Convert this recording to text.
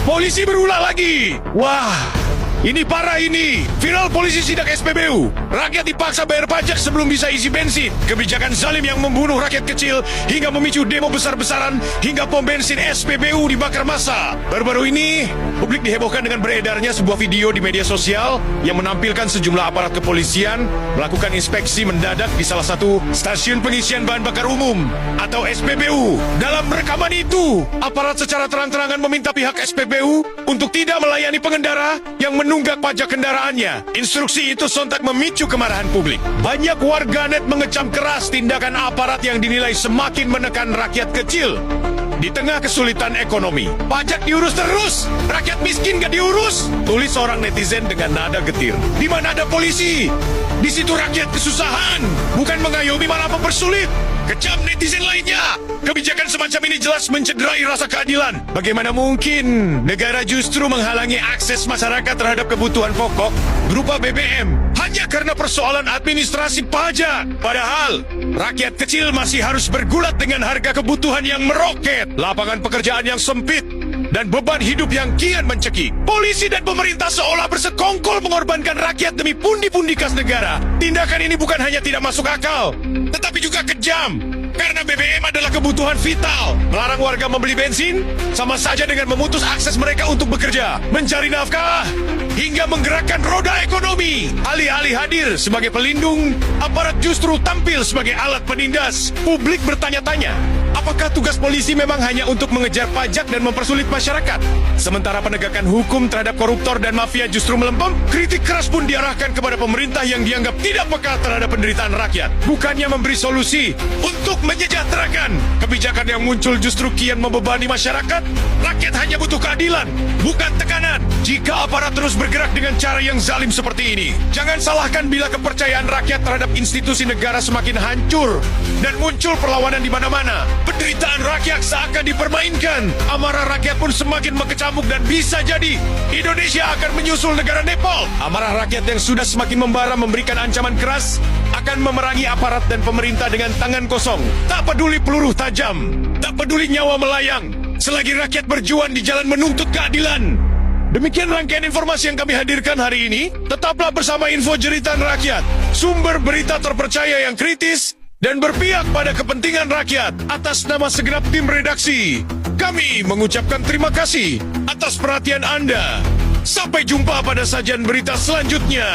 Polisi berulah lagi. Wah, ini parah ini. Viral polisi sidak SPBU. Rakyat dipaksa bayar pajak sebelum bisa isi bensin. Kebijakan zalim yang membunuh rakyat kecil hingga memicu demo besar-besaran hingga pom bensin SPBU dibakar massa. Baru-baru ini, publik dihebohkan dengan beredarnya sebuah video di media sosial yang menampilkan sejumlah aparat kepolisian melakukan inspeksi mendadak di salah satu stasiun pengisian bahan bakar umum atau SPBU. Dalam rekaman itu, aparat secara terang-terangan meminta pihak SPBU untuk tidak melayani pengendara yang menunggak pajak kendaraannya. Instruksi itu sontak memicu kemarahan publik. Banyak warganet mengecam keras tindakan aparat yang dinilai semakin menekan rakyat kecil. Di tengah kesulitan ekonomi, pajak diurus terus, rakyat miskin gak diurus, tulis seorang netizen dengan nada getir. Di mana ada polisi? Di situ rakyat kesusahan, bukan mengayomi malah mempersulit. Kecam netizen lainnya. Kebijakan semacam ini jelas mencederai rasa keadilan. Bagaimana mungkin negara justru menghalangi akses masyarakat terhadap kebutuhan pokok berupa BBM hanya karena persoalan administrasi pajak? Padahal rakyat kecil masih harus bergulat dengan harga kebutuhan yang meroket, lapangan pekerjaan yang sempit, dan beban hidup yang kian mencekik. Polisi dan pemerintah seolah bersekongkol mengorbankan rakyat demi pundi-pundi kas negara. Tindakan ini bukan hanya tidak masuk akal, tetapi juga kejam. Karena BBM adalah kebutuhan vital. Melarang warga membeli bensin sama saja dengan memutus akses mereka untuk bekerja, mencari nafkah, hingga menggerakkan roda ekonomi. Alih-alih hadir sebagai pelindung, aparat justru tampil sebagai alat penindas. Publik bertanya-tanya, apakah tugas polisi memang hanya untuk mengejar pajak dan mempersulit masyarakat? Sementara penegakan hukum terhadap koruptor dan mafia justru melempem, kritik keras pun diarahkan kepada pemerintah yang dianggap tidak peka terhadap penderitaan rakyat. Bukannya memberi solusi untuk menyejahterakan, kebijakan yang muncul justru kian membebani masyarakat. Rakyat hanya butuh keadilan, bukan tekanan. Jika aparat terus bergerak dengan cara yang zalim seperti ini, jangan salahkan bila kepercayaan rakyat terhadap institusi negara semakin hancur dan muncul perlawanan di mana-mana. Penderitaan rakyat seakan dipermainkan, amarah rakyat pun semakin mengkecamuk dan bisa jadi Indonesia akan menyusul negara Nepal. Amarah rakyat yang sudah semakin membara memberikan ancaman keras akan memerangi aparat dan pemerintah dengan tangan kosong. Tak peduli peluru tajam, tak peduli nyawa melayang, selagi rakyat berjuang di jalan menuntut keadilan. Demikian rangkaian informasi yang kami hadirkan hari ini. Tetaplah bersama Info Jeritan Rakyat, sumber berita terpercaya yang kritis dan berpihak pada kepentingan rakyat. Atas nama segenap tim redaksi, kami mengucapkan terima kasih atas perhatian Anda. Sampai jumpa pada sajian berita selanjutnya.